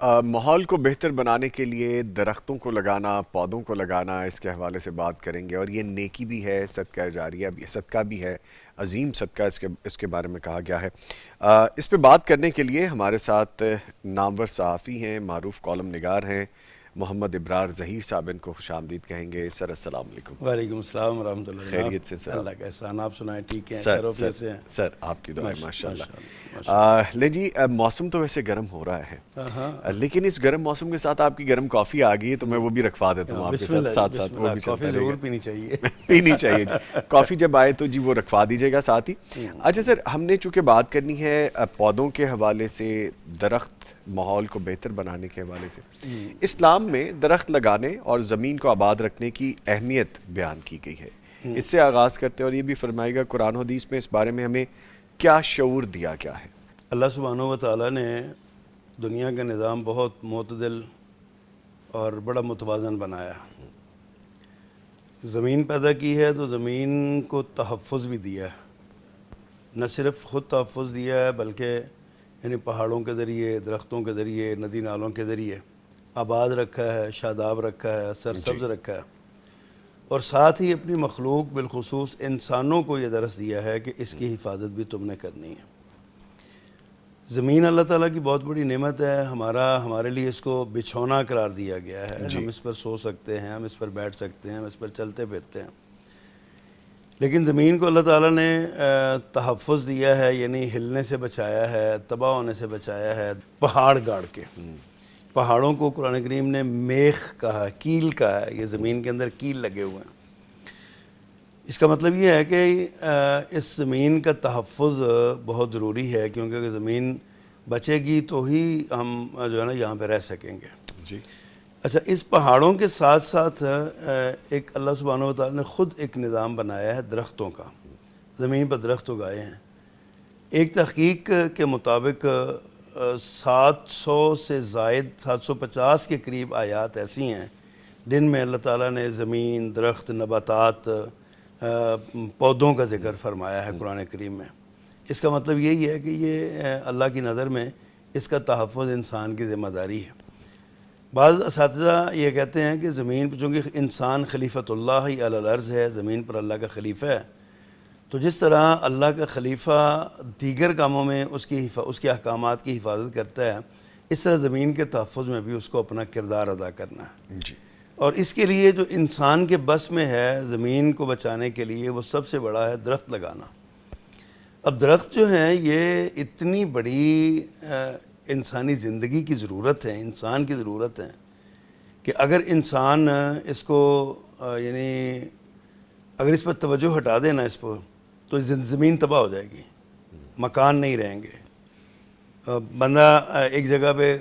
ماحول کو بہتر بنانے کے لیے درختوں کو لگانا، پودوں کو لگانا، اس کے حوالے سے بات کریں گے، اور یہ نیکی بھی ہے، صدقہ جاریہ بھی، صدقہ بھی ہے، عظیم صدقہ اس کے بارے میں کہا گیا ہے۔ اس پہ بات کرنے کے لیے ہمارے ساتھ نامور صحافی ہیں، معروف کالم نگار ہیں، محمد ابرار ظہیر صاحب، ان کو خوش آمدید کہیں گے۔ سر السلام علیکم۔ وعلیکم السلام ورحمۃ اللہ جناب۔ خیریت سے سر؟ اللہ کا احسان، آپ سنائیں ٹھیک ہیں، سر خیر و سر عافیت سے ہیں؟ سر آپ کی دعائیں ماشاء ماشاء اللہ۔ اللہ ماشاء اللہ۔ لے جی، موسم تو ویسے گرم ہو رہا ہے، ہاں لیکن اس گرم موسم کے ساتھ آپ کی گرم کافی آ گئی ہے، تو میں وہ بھی رکھوا دیتا ہوں آپ کے بسم ساتھ اللہ جی، ساتھ ساتھ بسم وہ اللہ، بھی کافی چلتا رہے ضرور گا۔ پینی چاہیے۔ پینی چاہیے جی، کافی جب آئے تو جی وہ رکھوا دیجیے گا ساتھ ہی۔ اچھا سر، ہم نے چونکہ بات کرنی ہے پودوں کے حوالے سے، درخت ماحول کو بہتر بنانے کے حوالے سے، اسلام میں درخت لگانے اور زمین کو آباد رکھنے کی اہمیت بیان کی گئی ہے۔ اس سے آغاز کرتے ہیں اور یہ بھی فرمائے گا قرآن و حدیث میں اس بارے میں ہمیں کیا شعور دیا گیا ہے؟ اللہ سبحانہ و تعالیٰ نے دنیا کا نظام بہت معتدل اور بڑا متوازن بنایا۔ زمین پیدا کی ہے تو زمین کو تحفظ بھی دیا ہے، نہ صرف خود تحفظ دیا ہے بلکہ یعنی پہاڑوں کے ذریعے، درختوں کے ذریعے، ندی نالوں کے ذریعے آباد رکھا ہے، شاداب رکھا ہے، سرسبز رکھا ہے، اور ساتھ ہی اپنی مخلوق بالخصوص انسانوں کو یہ درس دیا ہے کہ اس کی حفاظت بھی تم نے کرنی ہے۔ زمین اللہ تعالیٰ کی بہت بڑی نعمت ہے، ہمارے لیے اس کو بچھونا قرار دیا گیا ہے۔ ہم اس پر سو سکتے ہیں، ہم اس پر بیٹھ سکتے ہیں، ہم اس پر چلتے پھرتے ہیں، لیکن زمین کو اللہ تعالیٰ نے تحفظ دیا ہے، یعنی ہلنے سے بچایا ہے، تباہ ہونے سے بچایا ہے، پہاڑ گاڑ کے۔ پہاڑوں کو قرآن کریم نے میخ کہا، کیل کہا ہے، یہ زمین کے اندر کیل لگے ہوئے ہیں۔ اس کا مطلب یہ ہے کہ اس زمین کا تحفظ بہت ضروری ہے، کیونکہ اگر زمین بچے گی تو ہی ہم جو ہے نا یہاں پہ رہ سکیں گے۔ جی اچھا، اس پہاڑوں کے ساتھ ساتھ ایک اللہ سبحانہ و تعالیٰ نے خود ایک نظام بنایا ہے درختوں کا، زمین پر درخت اگائے ہیں۔ ایک تحقیق کے مطابق 700 سے زائد 750 کے قریب آیات ایسی ہیں جن میں اللہ تعالیٰ نے زمین، درخت، نباتات، پودوں کا ذکر فرمایا ہے قرآن کریم میں۔ اس کا مطلب یہی ہے کہ یہ اللہ کی نظر میں اس کا تحفظ انسان کی ذمہ داری ہے۔ بعض اساتذہ یہ کہتے ہیں کہ زمین پر چونکہ انسان خلیفۃ اللہ علی الارض ہے، زمین پر اللہ کا خلیفہ ہے، تو جس طرح اللہ کا خلیفہ دیگر کاموں میں اس کے احکامات کی حفاظت کرتا ہے، اس طرح زمین کے تحفظ میں بھی اس کو اپنا کردار ادا کرنا ہے۔ جی اور اس کے لیے جو انسان کے بس میں ہے زمین کو بچانے کے لیے، وہ سب سے بڑا ہے درخت لگانا۔ اب درخت جو ہیں یہ اتنی بڑی انسانی زندگی کی ضرورت ہے، انسان کی ضرورت ہے، کہ اگر انسان اس کو یعنی اگر اس پر توجہ ہٹا دینا اس پر، تو زمین تباہ ہو جائے گی، مکان نہیں رہیں گے، بندہ ایک جگہ پہ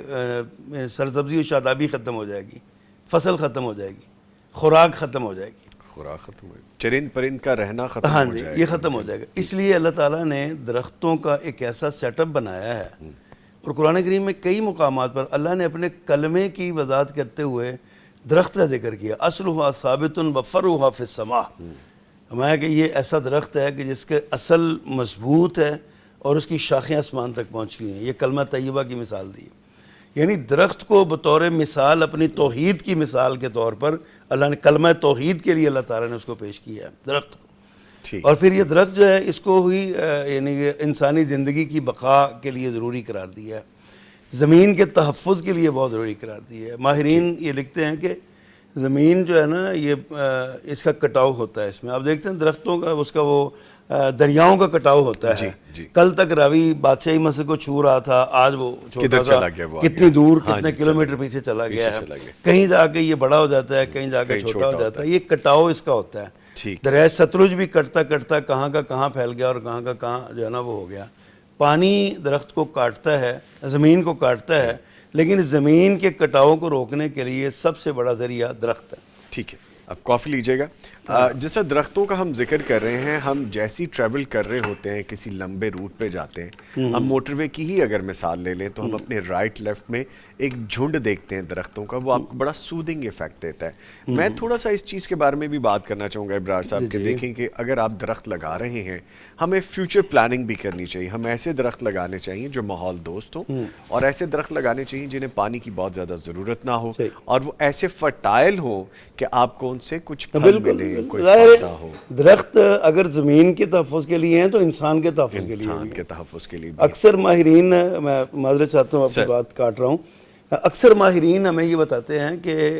سرسبزی و شادابی ختم ہو جائے گی، فصل ختم ہو جائے گی، خوراک ختم ہو جائے گی، خوراک ختم ہو گئی، چرند پرند کا رہنا ختم ہاں ہو جی، جائے یہ گا۔ ختم ہو جائے گا۔ اس لیے اللہ تعالیٰ نے درختوں کا ایک ایسا سیٹ اپ بنایا ہے، اور قرآن کریم میں کئی مقامات پر اللہ نے اپنے کلمے کی وضاحت کرتے ہوئے درخت کا ذکر کیا۔ اصلھا ثابت و فرعھا فی السماء، ہمارا کہ یہ ایسا درخت ہے کہ جس کے اصل مضبوط ہے اور اس کی شاخیں آسمان تک پہنچ گئی ہیں۔ یہ کلمہ طیبہ کی مثال دی، یعنی درخت کو بطور مثال، اپنی توحید کی مثال کے طور پر اللہ نے کلمہ توحید کے لیے اللہ تعالیٰ نے اس کو پیش کیا ہے، درخت کو۔ اور پھر یہ درخت جو ہے اس کو ہی یعنی انسانی زندگی کی بقا کے لیے ضروری قرار دیا ہے، زمین کے تحفظ کے لیے بہت ضروری قرار دیا ہے۔ ماہرین یہ لکھتے ہیں کہ زمین جو ہے نا یہ اس کا کٹاؤ ہوتا ہے، اس میں آپ دیکھتے ہیں درختوں کا اس کا وہ دریاؤں کا کٹاؤ ہوتا ہے۔ کل تک راوی بادشاہی مصر کو چھو رہا تھا، آج وہ چھوٹا سا کتنی دور، کتنے کلومیٹر پیچھے چلا گیا ہے، کہیں جا کے یہ بڑا ہو جاتا ہے، کہیں جا کے چھوٹا ہو جاتا ہے۔ یہ کٹاؤ اس کا ہوتا ہے۔ دریائے ستلج بھی کٹتا کٹتا کہاں کا کہاں پھیل گیا اور کہاں کا کہاں جو ہے نا وہ ہو گیا۔ پانی درخت کو کاٹتا ہے، زمین کو کاٹتا ہے، لیکن زمین کے کٹاؤ کو روکنے کے لیے سب سے بڑا ذریعہ درخت ہے۔ ٹھیک ہے، اب کافی لیجیے گا. جیسا درختوں کا ہم ذکر کر رہے ہیں, ہم جیسی ٹریول کر رہے ہوتے ہیں, کسی لمبے روٹ پہ جاتے ہیں, ہم موٹر وے کی ہی اگر مثال لے لیں تو ہم اپنے رائٹ لیفٹ میں ایک جھنڈ دیکھتے ہیں درختوں کا, وہ آپ کو بڑا سودنگ ایفیکٹ دیتا ہے. میں تھوڑا سا اس چیز کے بارے میں بھی بات کرنا چاہوں گا ابرار صاحب کہ دیکھیں کہ اگر آپ درخت لگا رہے ہیں, ہمیں فیوچر پلاننگ بھی کرنی چاہیے. ہم ایسے درخت لگانے چاہیے جو ماحول دوست ہوں, اور ایسے درخت لگانے چاہیے جنہیں پانی کی بہت زیادہ ضرورت نہ ہو, اور وہ ایسے فرٹائل ہوں کہ آپ کو ان سے کچھ پھل ملے, کوئی فائدہ ہو. درخت اگر زمین کے تحفظ کے لیے ہیں تو انسان کے تحفظ کے لیے, انسان کے تحفظ کے لیے. اکثر ماہرین, میں معذرت چاہتا ہوں آپ کی بات کاٹ رہا ہوں, اکثر ماہرین ہمیں یہ بتاتے ہیں کہ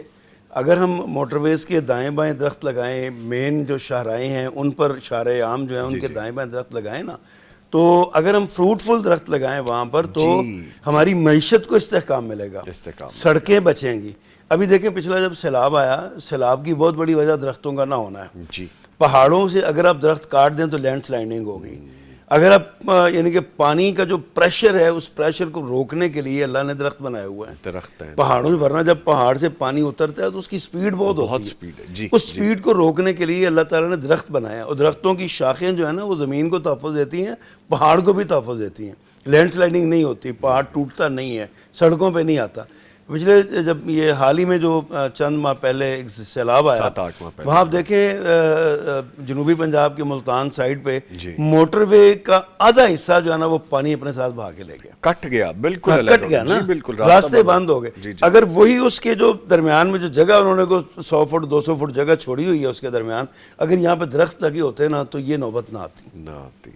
اگر ہم موٹر ویز کے دائیں بائیں درخت لگائیں, مین جو شاہراہیں ہیں ان پر شاہراہ عام جو ہیں ان کے دائیں بائیں درخت لگائیں نا, تو اگر ہم فروٹفل درخت لگائیں وہاں پر تو ہماری معیشت کو استحکام ملے گا, سڑکیں بچیں گی. ابھی دیکھیں پچھلا جب سیلاب آیا, سیلاب کی بہت بڑی وجہ درختوں کا نہ ہونا ہے. پہاڑوں سے اگر آپ درخت کاٹ دیں تو لینڈ سلائڈنگ ہوگی. اگر آپ یعنی کہ پانی کا جو پریشر ہے اس پریشر کو روکنے کے لیے اللہ نے درخت بنائے ہوئے ہیں, درخت ہیں پہاڑوں سے, ورنہ جب پہاڑ سے پانی اترتا ہے تو اس کی سپیڈ بہت ہوتی ہے. اس سپیڈ کو روکنے کے لیے اللہ تعالیٰ نے درخت بنایا, اور درختوں کی شاخیں جو ہے نا وہ زمین کو تحفظ دیتی ہیں, پہاڑ کو بھی تحفظ دیتی ہیں. لینڈ سلائڈنگ نہیں ہوتی, پہاڑ ٹوٹتا نہیں ہے, سڑکوں پہ نہیں آتا. پچھلے جب یہ حال ہی میں جو چند ماہ پہلے ایک سیلاب آیا, وہاں آپ دیکھیں جنوبی پنجاب کے ملتان سائڈ پہ موٹر وے کا آدھا حصہ جو ہے نا وہ پانی اپنے ساتھ بہا کے لے گیا, کٹ گیا, بالکل کٹ گیا نا, راستے بند ہو گئے. اگر وہی اس کے جو درمیان میں جو جگہ انہوں نے کو 100 فٹ 200 فٹ جگہ چھوڑی ہوئی ہے اس کے درمیان, اگر یہاں پہ درخت لگے ہوتے نا تو یہ نوبت نہ آتی.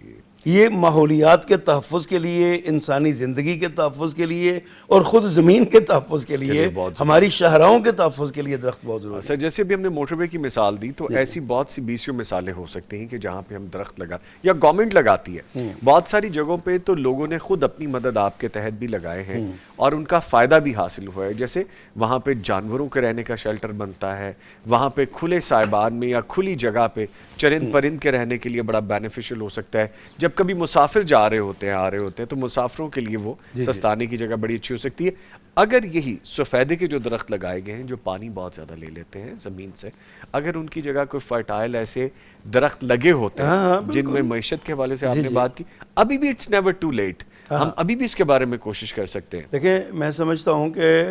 یہ ماحولیات کے تحفظ کے لیے, انسانی زندگی کے تحفظ کے لیے, اور خود زمین کے تحفظ کے لیے, ہماری شاہراہوں کے تحفظ کے لیے درخت بہت ضروری ہے. سر جیسے بھی ہم نے موٹر وے کی مثال دی, تو ایسی بہت سی 20 مثالیں ہو سکتی ہیں کہ جہاں پہ ہم درخت لگا یا گورنمنٹ لگاتی ہے. بہت ساری جگہوں پہ تو لوگوں نے خود اپنی مدد آپ کے تحت بھی لگائے ہیں اور ان کا فائدہ بھی حاصل ہوا ہے. جیسے وہاں پہ جانوروں کے رہنے کا شیلٹر بنتا ہے, وہاں پہ کھلے سائبان میں یا کھلی جگہ پہ چرند پرند کے رہنے کے لیے بڑا بینیفیشل ہو سکتا ہے. جب کبھی مسافر جا رہے ہوتے ہیں, آ رہے ہوتے ہیں, تو مسافروں کے لیے وہ سستانے کی جگہ بڑی اچھی ہو سکتی ہے. اگر یہی سفیدے کے جو درخت لگائے گئے ہیں جو پانی بہت زیادہ لے لیتے ہیں زمین سے, اگر ان کی جگہ کوئی فرٹائل ایسے درخت لگے ہوتے ہیں جن میں معیشت کے حوالے سے آپ نے بات کی, ابھی بھی اٹس نیور ٹو لیٹ, ہم ابھی بھی اس کے بارے میں کوشش کر سکتے ہیں. دیکھیں میں سمجھتا ہوں کہ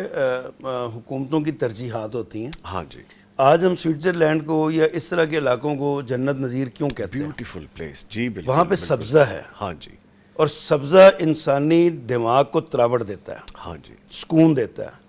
حکومتوں کی ترجیحات ہوتی ہیں. ہاں جی, آج ہم سوئٹزرلینڈ کو یا اس طرح کے علاقوں کو جنت نظیر کیوں کہتے ہیں؟ بیوٹیفل پلیس, جی بالکل, وہاں پہ سبزہ ہے. ہاں جی, اور سبزہ انسانی دماغ کو تراوٹ دیتا ہے, ہاں جی, سکون دیتا ہے.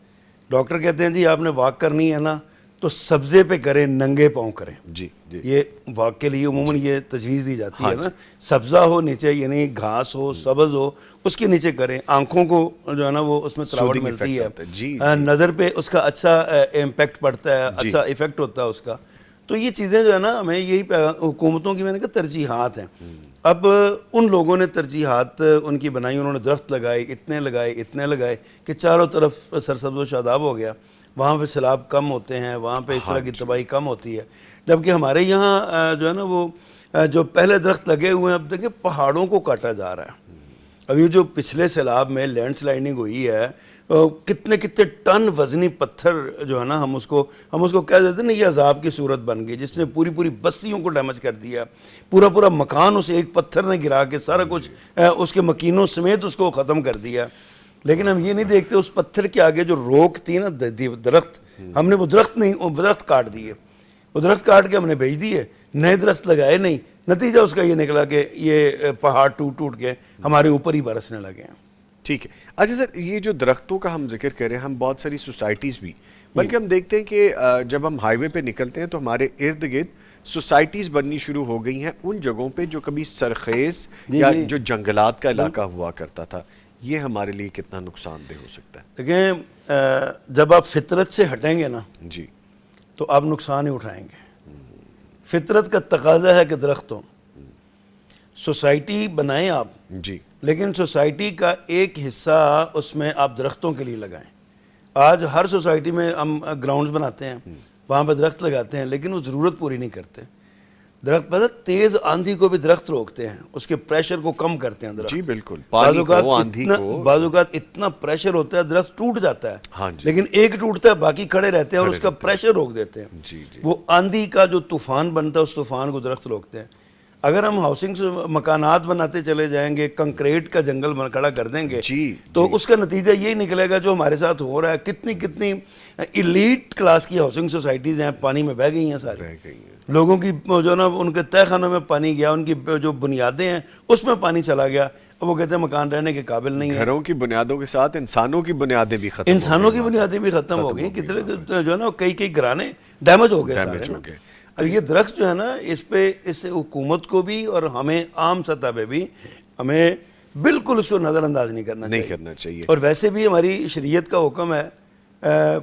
ڈاکٹر کہتے ہیں جی آپ نے واک کرنی ہے نا تو سبزے پہ کریں, ننگے پاؤں کریں. جی جی, یہ واک کے لیے عموماً یہ تجویز دی جاتی ہے نا, سبزہ ہو نیچے, یعنی گھاس ہو, سبز ہو, اس کے نیچے کریں. آنکھوں کو جو ہے نا وہ اس میں تراوٹ ملتی ہے, نظر پہ اس کا اچھا امپیکٹ پڑتا ہے, اچھا ایفیکٹ ہوتا ہے اس کا. تو یہ چیزیں جو ہے نا ہمیں یہی حکومتوں کی میں نے کہا ترجیحات ہیں. اب ان لوگوں نے ترجیحات ان کی بنائی, انہوں نے درخت لگائے, اتنے لگائے کہ چاروں طرف سرسبز و شاداب ہو گیا. وہاں پہ سیلاب کم ہوتے ہیں, وہاں پہ اس طرح کی تباہی کم ہوتی ہے. جبکہ ہمارے یہاں جو ہے نا وہ جو پہلے درخت لگے ہوئے ہیں, اب دیکھیں پہاڑوں کو کاٹا جا رہا ہے. اب یہ جو پچھلے سیلاب میں لینڈ سلائڈنگ ہوئی ہے, کتنے ٹن وزنی پتھر جو ہے نا ہم اس کو کہہ دیتے ہیں نا, یہ عذاب کی صورت بن گئی جس نے پوری بستیوں کو ڈیمیج کر دیا. پورا مکان اسے ایک پتھر نے گرا کے سارا کچھ اس کے مکینوں سمیت اس کو ختم کر دیا. لیکن ہم یہ نہیں دیکھتے اس پتھر کے آگے جو روک تھی نا درخت, ہم نے وہ درخت کاٹ دیے, وہ درخت کاٹ کے ہم نے بھیج دیے, نئے درخت لگائے نہیں. نتیجہ اس کا یہ نکلا کہ یہ پہاڑ ٹوٹ کے ہمارے اوپر ہی برسنے لگے ہیں. ٹھیک ہے. اچھا سر, یہ جو درختوں کا ہم ذکر کریں, ہم بہت ساری سوسائٹیز بھی, بلکہ ہم دیکھتے ہیں کہ جب ہم ہائی وے پہ نکلتے ہیں تو ہمارے ارد گرد سوسائٹیز بننی شروع ہو گئی ہیں ان جگہوں پہ جو کبھی سرخیز یا جو جنگلات کا علاقہ ہوا کرتا تھا. یہ ہمارے لیے کتنا نقصان دہ ہو سکتا ہے؟ دیکھیں جب آپ فطرت سے ہٹیں گے نا جی تو آپ نقصان ہی اٹھائیں گے. فطرت کا تقاضا ہے کہ درخت ہوں. سوسائٹی بنائیں آپ, جی, لیکن سوسائٹی کا ایک حصہ اس میں آپ درختوں کے لیے لگائیں. آج ہر سوسائٹی میں ہم گراؤنڈز بناتے ہیں, وہاں پہ درخت لگاتے ہیں, لیکن وہ ضرورت پوری نہیں کرتے. درخت پتہ تیز آندھی کو بھی درخت روکتے ہیں، اس کے پریشر کو کم کرتے ہیں درخت. جی بالکل، بعض اوقات اتنا پریشر ہوتا ہے درخت ٹوٹ جاتا ہے، لیکن ایک ٹوٹتا ہے باقی کھڑے رہتے ہیں اور اس کا پریشر روک دیتے ہیں. وہ آندھی کا جو طوفان بنتا ہے اس طوفان کو درخت روکتے ہیں. اگر ہم ہاؤسنگ مکانات بناتے چلے جائیں گے، کنکریٹ کا جنگل کھڑا کر دیں گے تو اس کا نتیجہ یہی نکلے گا جو ہمارے ساتھ ہو رہا ہے. کتنی ایلیٹ کلاس کی ہاؤسنگ سوسائٹیز ہیں پانی میں بہہ گئی ہیں ساری. لوگوں کی جو نا ان کے تہہ خانوں میں پانی گیا، ان کی جو بنیادیں ہیں اس میں پانی چلا گیا. اب وہ کہتے ہیں مکان رہنے کے قابل نہیں ہے. گھروں کی بنیادوں کے ساتھ انسانوں کی بنیادیں بھی ختم ہو گئی. کتنے جو ہے نا کئی گھرانے ڈیمیج ہو گئے سارے. اور یہ درخت جو ہے نا اس حکومت کو بھی اور ہمیں عام سطح پہ بھی ہمیں بالکل اس کو نظر انداز نہیں کرنا چاہیے. اور ویسے بھی ہماری شریعت کا حکم ہے،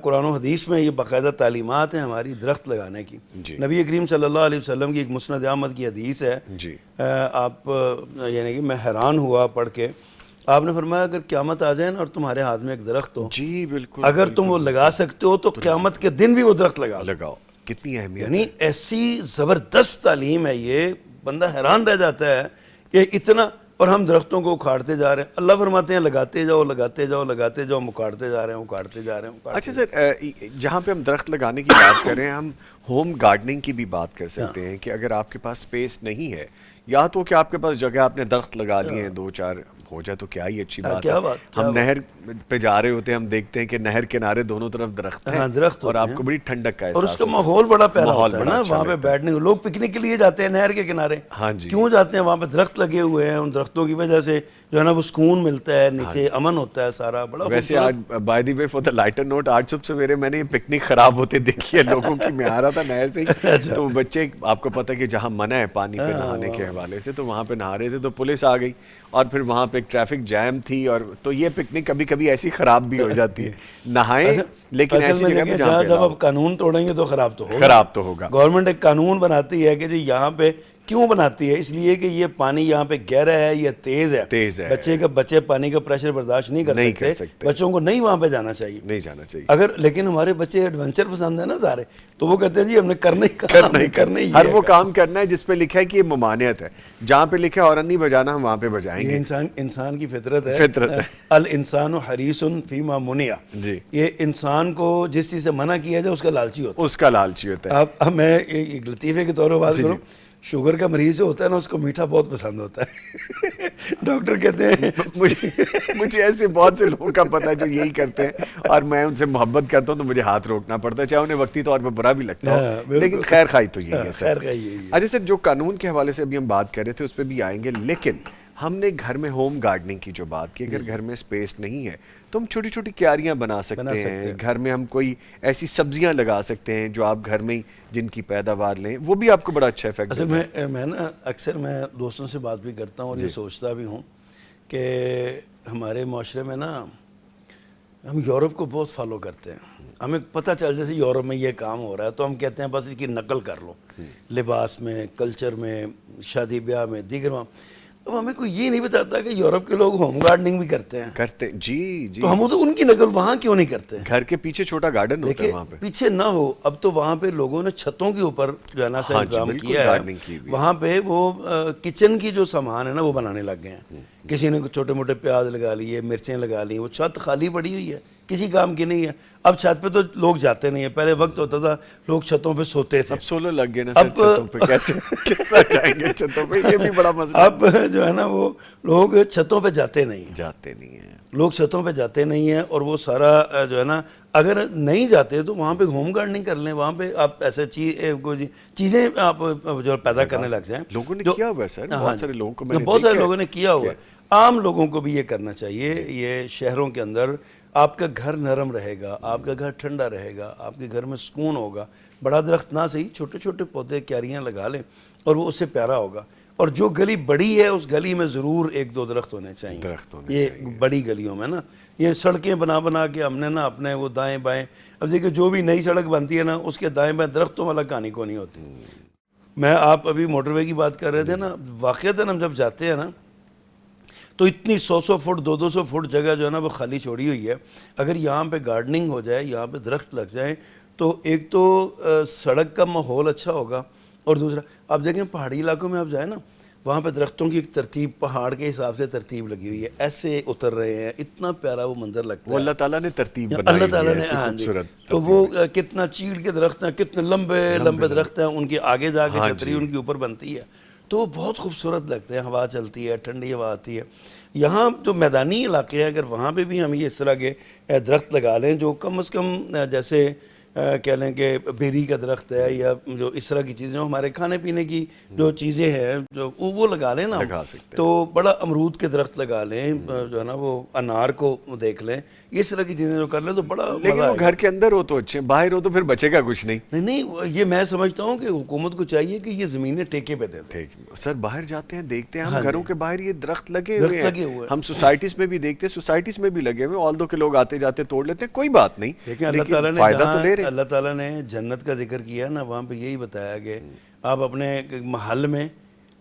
قرآن و حدیث میں یہ باقاعدہ تعلیمات ہیں ہماری درخت لگانے کی. نبی کریم صلی اللہ علیہ وسلم کی ایک مسند احمد کی حدیث ہے. آپ یعنی کہ میں حیران ہوا پڑھ کے. آپ نے فرمایا اگر قیامت آ جائے نا اور تمہارے ہاتھ میں ایک درخت ہو، جی بالکل، اگر تم وہ لگا سکتے ہو تو قیامت کے دن بھی وہ درخت لگاؤ. کتنی اہمیت، یعنی ایسی زبردست تعلیم ہے یہ، بندہ حیران رہ جاتا ہے کہ اتنا، اور ہم درختوں کو اکھاڑتے جا رہے ہیں. اللہ فرماتے ہیں لگاتے جاؤ، ہم اکھاڑتے جا رہے ہیں. اچھا سر، جہاں پہ ہم درخت لگانے کی بات کر رہے ہیں، ہم ہوم گارڈننگ کی بھی بات کر سکتے ہیں کہ اگر آپ کے پاس سپیس نہیں ہے یا تو کہ آپ کے پاس جگہ آپ نے درخت لگا لیے ہیں 2-4 ہو جائے تو کیا ہی اچھی بات ہے. ہم نہر پہ جا رہے ہوتے ہیں، ہم دیکھتے ہیں کہ نہر کنارے دونوں طرف درخت ہیں اور آپ کو بڑی ٹھنڈک کا احساس، اور اس کا ماحول بڑا پیارا ہوتا ہے نا. وہاں پہ بیٹھنے لوگ پکنک کے لیے جاتے ہیں نہر کے کنارے. کیوں جاتے ہیں؟ وہاں پہ درخت لگے ہوئے ہیں، ان درختوں کی وجہ سے جو ہے نا وہ سکون ملتا ہے، نیچے امن ہوتا ہے سارا. بڑا ویسے آج by the way for the lighter note, آج صبح سویرے میں نے یہ پکنک خراب ہوتے دیکھی ہے لوگوں کی. میں آ رہا تھا نہر سے ہی تو بچے، آپ کو پتہ ہے کہ جہاں منع ہے پانی پہ نہانے کے حوالے سے، تو وہاں پہ نہا رہے تھے تو پولیس آ گئی اور پھر وہاں پہ ایک ٹریفک جیم تھی. اور تو یہ پکنک کبھی کبھی ایسی خراب بھی ہو جاتی ہے. نہائیں لیکن ایسی جگہ پہ جب آپ قانون توڑیں گے تو خراب تو ہوگا. گورنمنٹ ایک قانون بناتی ہے کہ جی یہاں پہ کیوں بناتی ہے؟ اس لیے کہ یہ پانی یہاں پہ گہرا ہے، یہ تیز ہے. بچے پانی کا پریشر برداشت نہیں کر سکتے. بچوں کو نہیں وہاں پہ جانا چاہیے. اگر لیکن ہمارے بچے ایڈونچر پسند ہے نا سارے، تو وہ کہتے ہیں جی ہم نے کرنا ہی ہر وہ کام کرنا ہے جس پہ لکھا ہے کہ یہ ممانعت ہے. جہاں پہ لکھا ہے ہارن نہیں بجانا ہم وہاں پہ بجائیں گے. انسان کی فطرت ہے. الانسان حریص فیما منع. یہ انسان کو جس چیز سے منع کیا جائے اس کا لالچی ہوتا ہے. اب میں ایک لطیفے کے طور پر بات کروں. شوگر کا مریض جو ہوتا ہے نا اس کو میٹھا بہت پسند ہوتا ہے. ڈاکٹر کہتے ہیں مجھے ایسے بہت سے لوگوں کا پتہ ہے جو یہی کرتے ہیں اور میں ان سے محبت کرتا ہوں تو مجھے ہاتھ روکنا پڑتا ہے، چاہے انہیں وقتی طور پر برا بھی لگتا ہو، لیکن خیر خواہی تو یہی ہے سر. اچھا سر، جو قانون کے حوالے سے ابھی ہم بات کر رہے تھے اس پہ بھی آئیں گے، لیکن ہم نے گھر میں ہوم گارڈننگ کی جو بات کی، اگر گھر میں سپیس نہیں ہے تو ہم چھوٹی چھوٹی کیاریاں بنا سکتے ہیں. گھر میں ہم کوئی ایسی سبزیاں لگا سکتے ہیں جو آپ گھر میں ہی جن کی پیداوار لیں، وہ بھی آپ کو بڑا اچھا افیکٹ دیتا ہے. میں نا اکثر میں دوستوں سے بات بھی کرتا ہوں اور یہ سوچتا بھی ہوں کہ ہمارے معاشرے میں نا ہم یورپ کو بہت فالو کرتے ہیں. ہمیں پتہ چل جیسے یورپ میں یہ کام ہو رہا ہے تو ہم کہتے ہیں بس اس کی نقل کر لو، لباس میں، کلچر میں، شادی بیاہ میں، دیگر میں. اب ہمیں کوئی یہ نہیں بتاتا کہ یورپ کے لوگ ہوم گارڈننگ بھی کرتے ہیں. جی تو ہم تو ان کی نقل وہاں کیوں نہیں کرتے؟ گھر کے پیچھے چھوٹا گارڈن ہوتا ہے وہاں پہ. پیچھے نہ ہو، اب تو وہاں پہ لوگوں نے چھتوں کے اوپر جو ہے نا انتظام کیا ہے. وہاں پہ وہ کچن کی جو سامان ہے نا وہ بنانے لگ گئے ہیں. کسی نے چھوٹے موٹے پیاز لگا لیے، مرچیں لگا لی، وہ چھت خالی پڑی ہوئی ہے، کسی کام کی نہیں ہے. اب چھت پہ تو لوگ جاتے نہیں ہیں. پہلے وقت ہوتا تھا لوگ چھتوں پہ سوتے تھے. اب سولر لگ گئے نا سر چھتوں پہ، کیسے جائیں گے چھتوں پہ؟ یہ بھی بڑا مسئلہ. اب جو ہے نا وہ لوگ چھتوں پہ جاتے نہیں ہیں. لوگ چھتوں پہ جاتے نہیں ہیں اور وہ سارا جو ہے نا اگر نہیں جاتے تو وہاں پہ ہوم گارڈننگ کر لیں. وہاں پہ آپ ایسے چیزیں آپ جو پیدا کرنے لگ جائیں. لوگوں نے کیا ہوا ہے سر، بہت سارے لوگوں نے کیا ہوا ہے. عام لوگوں کو بھی یہ کرنا چاہیے. یہ شہروں کے اندر آپ کا گھر نرم رہے گا، آپ کا گھر ٹھنڈا رہے گا، آپ کے گھر میں سکون ہوگا. بڑا درخت نہ صحیح، چھوٹے چھوٹے پودے کیاریاں لگا لیں اور وہ اس سے پیارا ہوگا. اور جو گلی بڑی ہے اس گلی میں ضرور 1-2 درخت ہونے چاہیے. یہ بڑی گلیوں میں نا یہ سڑکیں بنا کے ہم نے نا اپنے وہ دائیں بائیں، اب دیکھیں جو بھی نئی سڑک بنتی ہے نا اس کے دائیں بائیں درختوں والا کہانی کو نہیں ہوتی. میں آپ ابھی موٹر وے کی بات کر رہے تھے نا، واقعتاً ہم جب جاتے ہیں نا تو اتنی 100 فٹ 200 فٹ جگہ جو ہے نا وہ خالی چھوڑی ہوئی ہے. اگر یہاں پہ گارڈننگ ہو جائے، یہاں پہ درخت لگ جائیں تو ایک تو سڑک کا ماحول اچھا ہوگا اور دوسرا آپ دیکھیں پہاڑی علاقوں میں آپ جائیں نا, وہاں پہ درختوں کی ایک ترتیب پہاڑ کے حساب سے ترتیب لگی ہوئی ہے, ایسے اتر رہے ہیں, اتنا پیارا وہ منظر لگتا ہے. وہ اللہ تعالیٰ نے ترتیب بنائی اللہ تعالیٰ ہے نے, ایسی ہاں جی, خوبصورت تو وہ کتنا چیڑ کے درخت ہیں, کتنے لمبے لمبے درخت ہیں, ان کے آگے جا کے چھتری ان کے اوپر بنتی ہے, تو وہ بہت خوبصورت لگتے ہیں. ہوا چلتی ہے, ٹھنڈی ہوا آتی ہے. یہاں جو میدانی علاقے ہیں, اگر وہاں پہ بھی ہم یہ اس طرح کے درخت لگا لیں جو کم از کم جیسے کہہ لیں کہ بیری کا درخت ہے یا جو اس طرح کی چیزیں, جو ہمارے کھانے پینے کی جو چیزیں ہیں جو وہ لگا لیں نا, تو بڑا امرود کے درخت لگا لیں, جو ہے نا وہ انار کو دیکھ لیں, اس طرح کی چیزیں جو کر لیں تو بڑا مزہ. لیکن وہ گھر کے اندر ہو تو اچھے, باہر ہو تو پھر بچے گا کچھ نہیں. نہیں, یہ میں سمجھتا ہوں کہ حکومت کو چاہیے کہ یہ زمینیں ٹھیکے پہ دے دیں. سر باہر جاتے ہیں دیکھتے ہیں ہم گھروں کے باہر یہ درخت لگے ہوئے ہیں, ہم سوسائٹیز میں بھی دیکھتے ہیں, سوسائٹیز میں بھی لگے ہوئے, آلدو کے لوگ آتے جاتے توڑ لیتے ہیں, کوئی بات نہیں. لیکن اللہ تعالیٰ نے جنت کا ذکر کیا نا, وہاں پہ یہی بتایا کہ آپ اپنے محل میں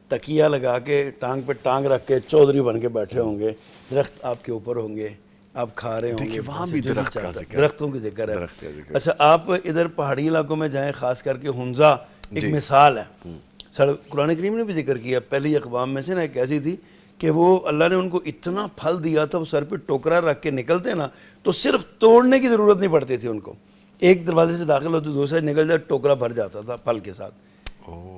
تکیہ لگا کے ٹانگ پہ ٹانگ رکھ کے چودھری بن کے بیٹھے ہوں گے, درخت آپ کے اوپر ہوں گے, آپ کھا رہے ہوں گے, وہاں بھی درختوں کی ذکر ہے. اچھا آپ ادھر پہاڑی علاقوں میں جائیں, خاص کر کے ہنزا ایک مثال ہے. قرآن کریم نے بھی ذکر کیا, پہلی اقوام میں سے نا ایک ایسی تھی کہ وہ اللہ نے ان کو اتنا پھل دیا تھا, وہ سر پہ ٹوکرا رکھ کے نکلتے نا تو صرف توڑنے کی ضرورت نہیں پڑتی تھی ان کو, ایک دروازے سے داخل ہوتے دوسرے نکل جائے, ٹوکرا بھر جاتا تھا پھل کے ساتھ.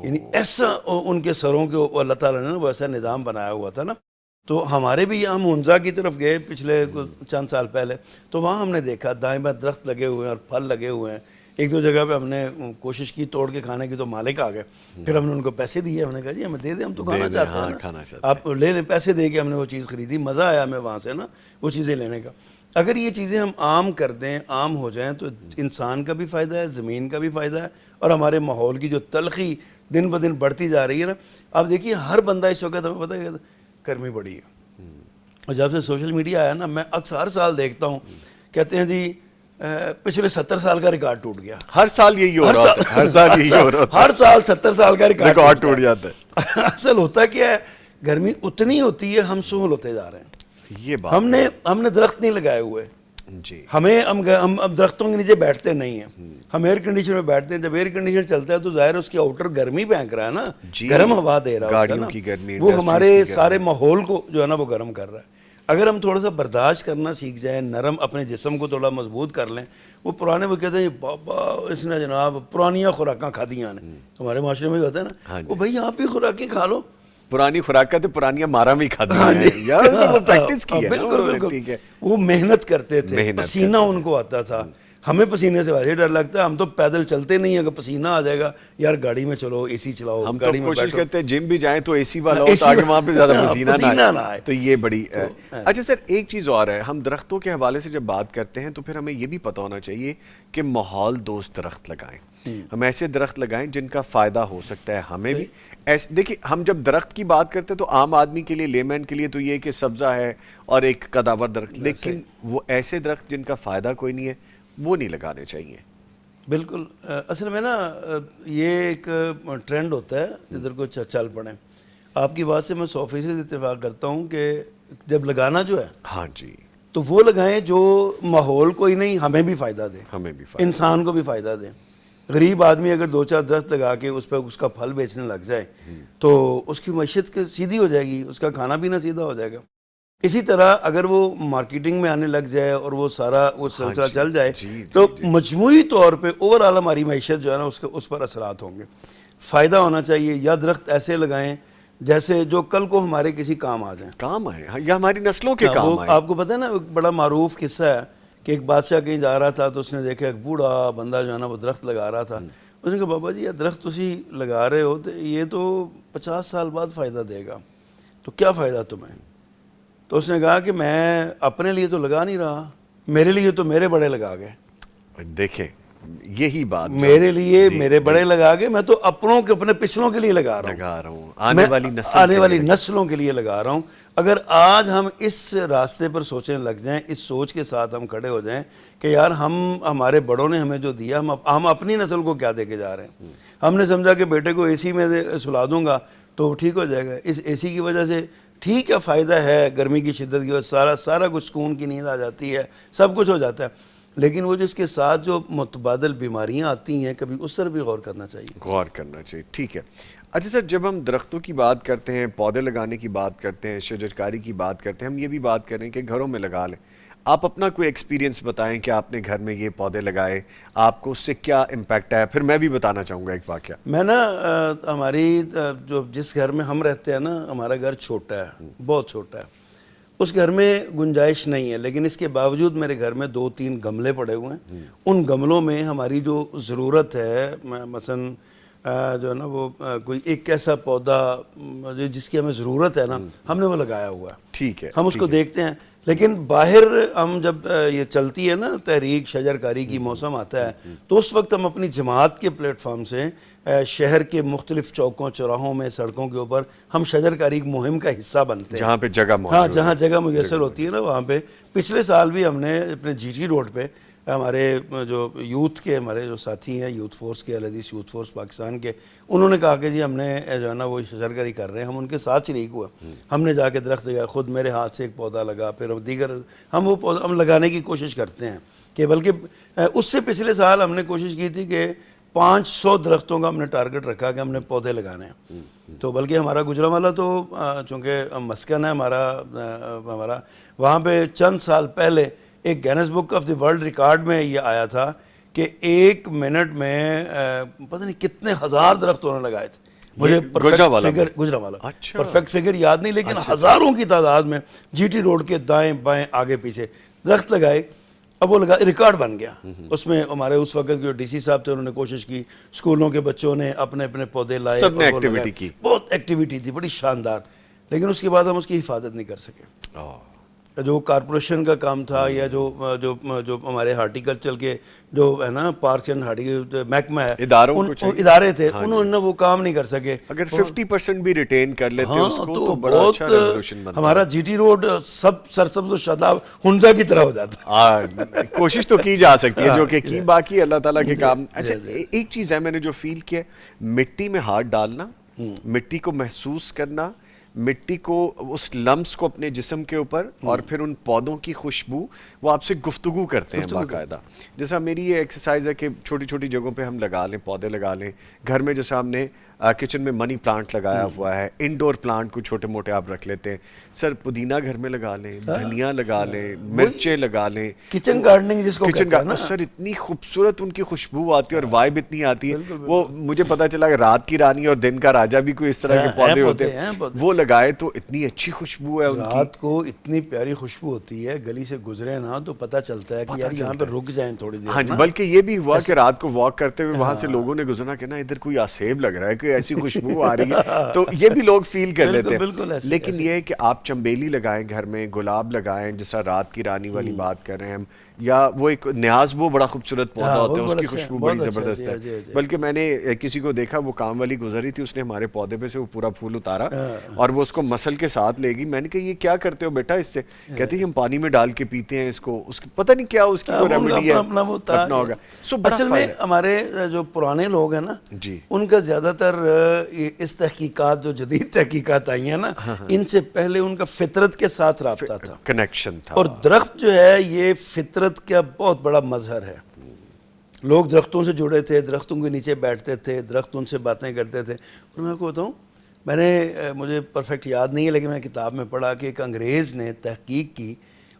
یعنی ایسا ان کے سروں کے اللہ تعالیٰ نے وہ ایسا نظام بنایا ہوا تھا نا. تو ہمارے بھی ہم ہنزا کی طرف گئے پچھلے چند سال پہلے, تو وہاں ہم نے دیکھا دائیں بائیں درخت لگے ہوئے ہیں اور پھل لگے ہوئے ہیں. ایک دو جگہ پہ ہم نے کوشش کی توڑ کے کھانے کی, تو مالک آ گئے, پھر ہم نے ان کو پیسے دیے, ہم نے کہا جی ہمیں دے دیں, ہم تو کھانا چاہتے ہیں, آپ لے لیں. پیسے دے کے ہم نے وہ چیز خریدی, مزہ آیا ہمیں وہاں سے نا وہ چیزیں لینے کا. اگر یہ چیزیں ہم عام کر دیں, عام ہو جائیں, تو انسان کا بھی فائدہ ہے, زمین کا بھی فائدہ ہے, اور ہمارے ماحول کی جو تلخی دن بہ دن بڑھتی جا رہی ہے نا. آپ دیکھیے ہر بندہ اس وقت ہمیں پتہ ہے گرمی بڑی ہے, اور جب سے سوشل میڈیا آیا نا, میں اکثر ہر سال دیکھتا ہوں, کہتے ہیں جی پچھلے 70 سال کا ریکارڈ ٹوٹ گیا. ہر سال یہی ہو رہا ہے, ہر سال 70 سال کا ریکارڈ ٹوٹ جاتا ہے. اصل ہوتا کیا ہے, گرمی اتنی ہوتی ہے, ہم سہول ہوتے جا رہے ہیں. یہ بات ہم نے درخت نہیں لگائے ہوئے جی, ہم اب درختوں کے نیچے بیٹھتے نہیں ہیں, ہم ایئر کنڈیشن میں بیٹھتے ہیں. جب ایئر کنڈیشن چلتا ہے تو ظاہر اس کی آؤٹر گرمی پھینک رہا ہے نا, گرم ہوا دے رہا ہے نا, وہ ہمارے سارے ماحول کو جو ہے نا وہ گرم کر رہا ہے. اگر ہم تھوڑا سا برداشت کرنا سیکھ جائیں, نرم اپنے جسم کو تھوڑا مضبوط کر لیں. وہ پرانے وہ کہتے ہیں بابا اس نے جناب پرانیاں خوراکاں کھادیاں نے, ہمارے معاشرے میں بھی ہوتا ہے نا, وہ بھائی آپ بھی خوراکیں کھا لو, پرانی خوراک تو پرانیاں مارا بھی کھاتی ہیں یار, وہ پریکٹس کی ہے. بالکل, وہ محنت کرتے تھے, پسینہ ان کو آتا تھا. ہمیں پسینے سے ویسے ڈر لگتا ہے, ہم تو پیدل چلتے نہیں ہیں, اگر پسینہ آ جائے گا یار گاڑی میں چلو, اے سی چلاؤ, ہم گاڑی تو میں کوشش کرتے ہیں جم بھی جائیں تو اے سی والا ہو تاکہ وہاں پہ زیادہ پسینہ نہ آئے. تو یہ بڑی اچھا سر, ایک چیز اور ہے, ہم درختوں کے حوالے سے جب بات کرتے ہیں تو پھر ہمیں یہ بھی پتہ ہونا چاہیے کہ ماحول دوست درخت لگائیں. ہم ایسے درخت لگائیں جن کا فائدہ ہو سکتا ہے ہمیں بھی. دیکھیں ہم جب درخت کی بات کرتے ہیں تو عام آدمی کے لیے, لیمین کے لیے تو یہ کہ سبزہ ہے اور ایک قداور درخت, لیکن وہ ایسے درخت جن کا فائدہ کوئی نہیں ہے وہ نہیں لگانے چاہیے. بالکل, اصل میں نا یہ ایک ٹرینڈ ہوتا ہے جدھر کو چل پڑیں. آپ کی بات سے میں 100% اتفاق کرتا ہوں کہ جب لگانا جو ہے, ہاں جی, تو وہ لگائیں جو ماحول کو ہی نہیں ہمیں بھی فائدہ دے, ہمیں بھی فائدہ, انسان کو بھی فائدہ دے. غریب آدمی اگر 2-4 درخت لگا کے اس پہ اس کا پھل بیچنے لگ جائے تو اس کی معیشت سیدھی ہو جائے گی, اس کا کھانا پینا سیدھا ہو جائے گا. اسی طرح اگر وہ مارکیٹنگ میں آنے لگ جائے اور وہ سارا وہ سلسلہ چل جائے تو مجموعی طور پہ اوور آل ہماری معیشت جو ہے نا اس پر اثرات ہوں گے. فائدہ ہونا چاہیے, یا درخت ایسے لگائیں جیسے جو کل کو ہمارے کسی کام آ جائیں, کام آئے, یا ہماری نسلوں کے کام آئے. آپ کو پتہ ہے نا ایک بڑا معروف قصہ ہے کہ ایک بادشاہ کہیں جا رہا تھا تو اس نے دیکھا ایک بوڑھا بندہ جو ہے نا وہ درخت لگا رہا تھا. اس نے کہا بابا جی یہ درخت تسی لگا رہے ہو تو یہ تو 50 سال بعد فائدہ دے گا, تو کیا فائدہ تمہیں؟ تو اس نے کہا کہ میں اپنے لیے تو لگا نہیں رہا, میرے لیے تو میرے بڑے لگا گئے. دیکھیں یہی بات, میرے لیے میرے بڑے لگا گئے, میں تو اپنوں کے اپنے پچھلوں کے لیے لگا رہا ہوں, آنے والی نسلوں کے لیے لگا رہا ہوں. اگر آج ہم اس راستے پر سوچنے لگ جائیں, اس سوچ کے ساتھ ہم کھڑے ہو جائیں کہ یار ہمارے بڑوں نے ہمیں جو دیا, ہم اپنی نسل کو کیا دے کے جا رہے ہیں. ہم نے سمجھا کہ بیٹے کو اے سی میں سلا دوں گا تو ٹھیک ہو جائے گا. اس اے سی کی وجہ سے ٹھیک ہے فائدہ ہے, گرمی کی شدت کی وجہ سے سارا کچھ سکون کی نیند آ جاتی ہے, سب کچھ ہو جاتا ہے, لیکن وہ جو اس کے ساتھ جو متبادل بیماریاں آتی ہیں کبھی اس طرف بھی غور کرنا چاہیے. غور کرنا چاہیے. ٹھیک ہے. اچھا سر، جب ہم درختوں کی بات کرتے ہیں، پودے لگانے کی بات کرتے ہیں، شجرکاری کی بات کرتے ہیں، ہم یہ بھی بات کریں کہ گھروں میں لگا لیں. آپ اپنا کوئی ایکسپیرینس بتائیں کہ آپ نے گھر میں یہ پودے لگائے، آپ کو اس سے کیا امپیکٹ آیا. پھر میں بھی بتانا چاہوں گا ایک واقعہ. میں نا ہماری جو جس گھر میں ہم رہتے ہیں نا، ہمارا گھر چھوٹا ہے، بہت چھوٹا ہے. اس گھر میں گنجائش نہیں ہے، لیکن اس کے باوجود میرے گھر میں 2-3 گملے پڑے ہوئے ہیں. ان گملوں میں ہماری جو ضرورت ہے، مثلاً جو ہے نا وہ کوئی ایک ایسا پودا جس کی ہمیں ضرورت ہے نا، ہم نے وہ لگایا ہوا ہے. ٹھیک ہے. ہم اس کو دیکھتے ہیں. لیکن باہر ہم جب یہ چلتی ہے نا تحریک شجرکاری کی، موسم آتا ہے، تو اس وقت ہم اپنی جماعت کے پلیٹ فارم سے شہر کے مختلف چوکوں چوراہوں میں، سڑکوں کے اوپر ہم شجرکاری کی مہم کا حصہ بنتے ہیں. جہاں پہ جگہ موجود، ہاں جہاں جگہ میسر ہوتی ہے نا وہاں پہ. پچھلے سال بھی ہم نے اپنے جی ٹی روڈ پہ ہمارے جو یوتھ کے ہمارے جو ساتھی ہیں، یوتھ فورس کے، الحدیث یوتھ فورس پاکستان کے، انہوں نے کہا کہ جی ہم نے جو ہے نا وہ شجرکاری کر رہے ہیں. ہم ان کے ساتھ شریک ہوا. ہم نے جا کے درخت لگایا، خود میرے ہاتھ سے ایک پودا لگا، پھر دیگر ہم وہ پودا ہم لگانے کی کوشش کرتے ہیں. کہ بلکہ اس سے پچھلے سال ہم نے کوشش کی تھی کہ 500 درختوں کا ہم نے ٹارگٹ رکھا کہ ہم نے پودے لگانے ہیں. تو بلکہ ہمارا گجرانوالہ تو چونکہ مسکن ہے ہمارا وہاں پہ چند سال پہلے ایک grains book of the world record میں یہ آیا تھا کہ 1 منٹ میں پتہ نہیں کتنے ہزار درخت انہوں نے لگائے تھے. مجھے گجرانوالہ پرفیکٹ فگر یاد نہیں، لیکن ہزاروں کی تعداد میں جی ٹی روڈ کے دائیں بائیں آگے پیچھے درخت لگائے. اب وہ ریکارڈ بن گیا. اس میں ہمارے اس وقت جو ڈی سی صاحب تھے انہوں نے کوشش کی، اسکولوں کے بچوں نے اپنے اپنے پودے لائے، سب نے ایکٹیویٹی کی، بہت ایکٹیویٹی تھی بڑی شاندار. لیکن اس کے بعد ہم اس کی حفاظت نہیں کر سکے. جو کارپوریشن کا کام تھا یا جو ہمارے ہارٹیکلچر کے جو ہے نا پارکس اینڈ ہارٹیکلچر محکمہ ہے، ادارے تھے، انہوں نے وہ کام نہیں کر سکے. اگر 50% بھی ریٹین کر لیتے اس کو تو بڑا اچھا ریولوشن بنتا. ہمارا جی ٹی روڈ سب سرسبز و شاداب ہنزا کی طرح ہو جاتا. کوشش تو کی جا سکتی ہے، جو کہ کی، باقی اللہ تعالیٰ کے کام. اچھا ایک چیز ہے میں نے جو فیل کیا، مٹی میں ہاتھ ڈالنا، مٹی کو محسوس کرنا، مٹی کو اس لمس کو اپنے جسم کے اوپر، اور پھر ان پودوں کی خوشبو، وہ آپ سے گفتگو کرتے ہیں باقاعدہ. جیسا میری یہ ایکسرسائز ہے کہ چھوٹی چھوٹی جگہوں پہ ہم لگا لیں، پودے لگا لیں. گھر میں جیسا ہم نے کچن میں منی پلانٹ لگایا ہوا ہے، انڈور پلانٹ کو چھوٹے موٹے آپ رکھ لیتے ہیں. سر پودینہ گھر میں لگا لیں، دھنیا لگا لیں، مرچیں لگا لیں، کچن گارڈننگ جس کو کہتے ہیں نا سر، اتنی خوبصورت ان کی خوشبو آتی ہے اور وائب اتنی آتی ہے. وہ مجھے پتا چلا کہ رات کی رانی اور دن کا راجا بھی کوئی اس طرح کے پودے ہوتے ہیں، وہ لگائے تو اتنی اچھی خوشبو ہے ان کی. رات کو اتنی پیاری خوشبو ہوتی ہے، گلی سے گزرے نا تو پتا چلتا ہے کہ یار یہاں پہ رک جائیں تھوڑی دیر. ہاں جی، بلکہ یہ بھی ہوا کہ رات کو واک کرتے ہوئے وہاں سے لوگوں نے گزرنا کہ نا ادھر کوئی آسیب لگ رہا ہے، کوئی ایسی خوشبو آ رہی ہے. تو یہ بھی لوگ فیل کر لیتے ہیں. لیکن یہ ہے کہ آپ چمبیلی لگائیں گھر میں، گلاب لگائیں، جس طرح رات کی رانی والی بات کر رہے ہیں ہم، یا وہ ایک نیاز، وہ بڑا خوبصورت پودا ہوتا ہے، اس کی خوشبو بڑی زبردست ہے. بلکہ میں نے کسی کو دیکھا، وہ کام والی گزری تھی، اس نے ہمارے پودے پہ سے وہ پورا پھول اتارا اور وہ اس کو مسل کے ساتھ لے گی. میں نے کہا یہ کیا کرتے ہو بیٹا اس سے؟ کہتے ہیں ہم پانی میں ڈال کے پیتے ہیں اس کو. اس پتہ نہیں کیا اس کی کوئی ریمیڈی ہے، اپنا ہوگا. اصل میں ہمارے جو پرانے لوگ ہیں نا، ان کا زیادہ تر اس تحقیقات جو جدید تحقیقات آئی ہیں نا، ان سے پہلے ان کا فطرت کے ساتھ رابطہ تھا، کنیکشن تھا. اور درخت جو ہے یہ فطرت کا بہت بڑا مظہر ہے. لوگ درختوں سے جڑے تھے، درختوں کے نیچے بیٹھتے تھے، درخت ان سے باتیں کرتے تھے. اور میں آپ کو بتاؤں، مجھے پرفیکٹ یاد نہیں ہے، لیکن میں کتاب میں پڑھا کہ ایک انگریز نے تحقیق کی.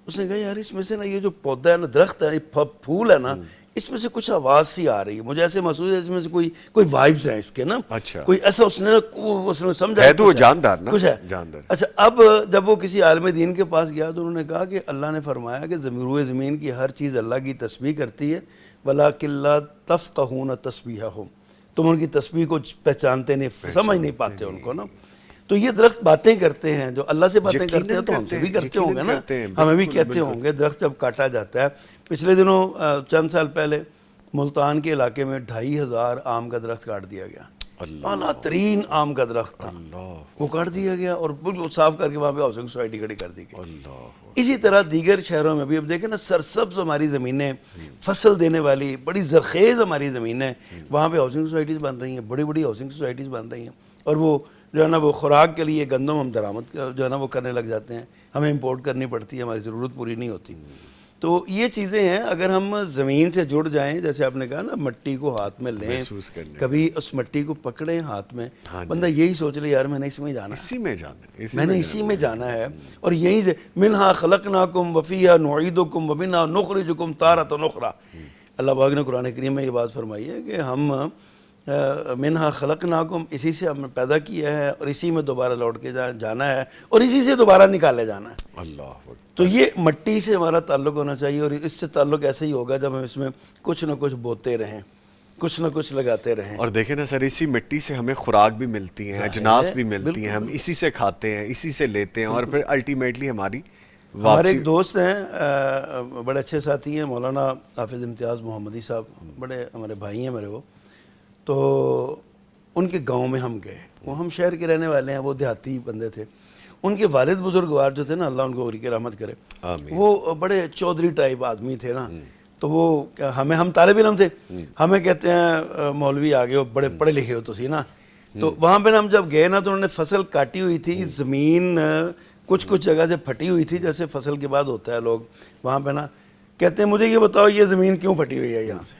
اس نے کہا یار اس میں سے نا یہ جو پودا ہے نا، درخت ہے، پھول ہے نا، اس میں سے کچھ آواز سی آ رہی ہے. مجھے ایسے محسوس ہے اس میں سے کوئی وائبز ہیں اس کے نا، کوئی ایسا. اس نے سمجھا ہے تو وہ جاندار نا، کچھ ہے جاندار. اچھا اب جب وہ کسی عالم دین کے پاس گیا تو انہوں نے کہا کہ اللہ نے فرمایا کہ روئے زمین کی ہر چیز اللہ کی تسبیح کرتی ہے، وَلَٰكِن لَا تَفْقَهُونَ تَسْبِيحَهُمْ، تم ان کی تسبیح کو پہچانتے نہیں، سمجھ نہیں پاتے ان کو نا. تو یہ درخت باتیں کرتے ہیں، جو اللہ سے باتیں کرتے ہیں تو ہم سے بھی کرتے ہوں گے نا، ہمیں بھی کہتے ہوں گے. درخت جب کاٹا جاتا ہے، پچھلے دنوں چند سال پہلے ملتان کے علاقے میں 2500 آم کا درخت کاٹ دیا گیا. اعلیٰ ترین آم کا درخت تھا، وہ کاٹ دیا گیا اور بالکل صاف کر کے وہاں پہ ہاؤسنگ سوسائٹی کھڑی کر دی گئی. اسی طرح دیگر شہروں میں بھی اب دیکھیں نا، سرسبز ہماری زمینیں، فصل دینے والی بڑی زرخیز ہماری زمینیں، وہاں پہ ہاؤسنگ سوسائٹیز بن رہی ہیں، بڑی بڑی ہاؤسنگ سوسائٹیز بن رہی ہیں. اور وہ جو ہے نا وہ خوراک کے لیے گندم ہم درآمد جو ہے نا وہ کرنے لگ جاتے ہیں، ہمیں امپورٹ کرنی پڑتی ہے، ہماری ضرورت پوری نہیں ہوتی. تو یہ چیزیں ہیں، اگر ہم زمین سے جڑ جائیں، جیسے آپ نے کہا نا مٹی کو ہاتھ میں لیں، کبھی اس مٹی کو پکڑیں ہاتھ میں، بندہ یہی سوچ لے یار میں نے اس میں جانا ہے، میں نے اسی میں جانا ہے، اور یہیں سے منہا خلقناکم وفیہا نعیدکم ومنہا نخرجکم تارۃ اخری. اللہ پاک نے قرآن کریم میں یہ بات فرمائی ہے کہ ہم منہا خلقناکم، اسی سے ہم نے پیدا کیا ہے اور اسی میں دوبارہ لوٹ کے جانا ہے اور اسی سے دوبارہ نکالے جانا ہے. اللہ. تو یہ مٹی سے ہمارا تعلق ہونا چاہیے، اور اس سے تعلق ایسے ہی ہوگا جب ہم اس میں کچھ نہ کچھ بوتے رہیں، کچھ نہ کچھ لگاتے رہیں. اور دیکھیں نا سر، اسی مٹی سے ہمیں خوراک بھی ملتی ہیں، اجناس بھی ملتی ہیں، ہم اسی سے کھاتے ہیں، اسی سے لیتے ہیں، اور پھر الٹیمیٹلی ہمارے ایک دوست ہیں، بڑے اچھے ساتھی ہیں، مولانا حافظ امتیاز محمدی صاحب، بڑے ہمارے بھائی ہیں میرے. وہ تو ان کے گاؤں میں ہم گئے، وہ ہم شہر کے رہنے والے ہیں، وہ دیہاتی بندے تھے. ان کے والد بزرگوار جو تھے نا، اللہ ان کو عمر رحمت کرے، وہ بڑے چودھری ٹائپ آدمی تھے نا. تو وہ ہم طالب علم تھے، ہمیں کہتے ہیں مولوی آ گئے ہو، بڑے پڑھے لکھے ہو تسی نا. تو وہاں پہ ہم جب گئے نا تو انہوں نے فصل کاٹی ہوئی تھی، زمین کچھ جگہ سے پھٹی ہوئی تھی، جیسے فصل کے بعد ہوتا ہے لوگ وہاں پہ نا. کہتے ہیں مجھے یہ بتاؤ یہ زمین کیوں پھٹی ہوئی ہے یہاں سے؟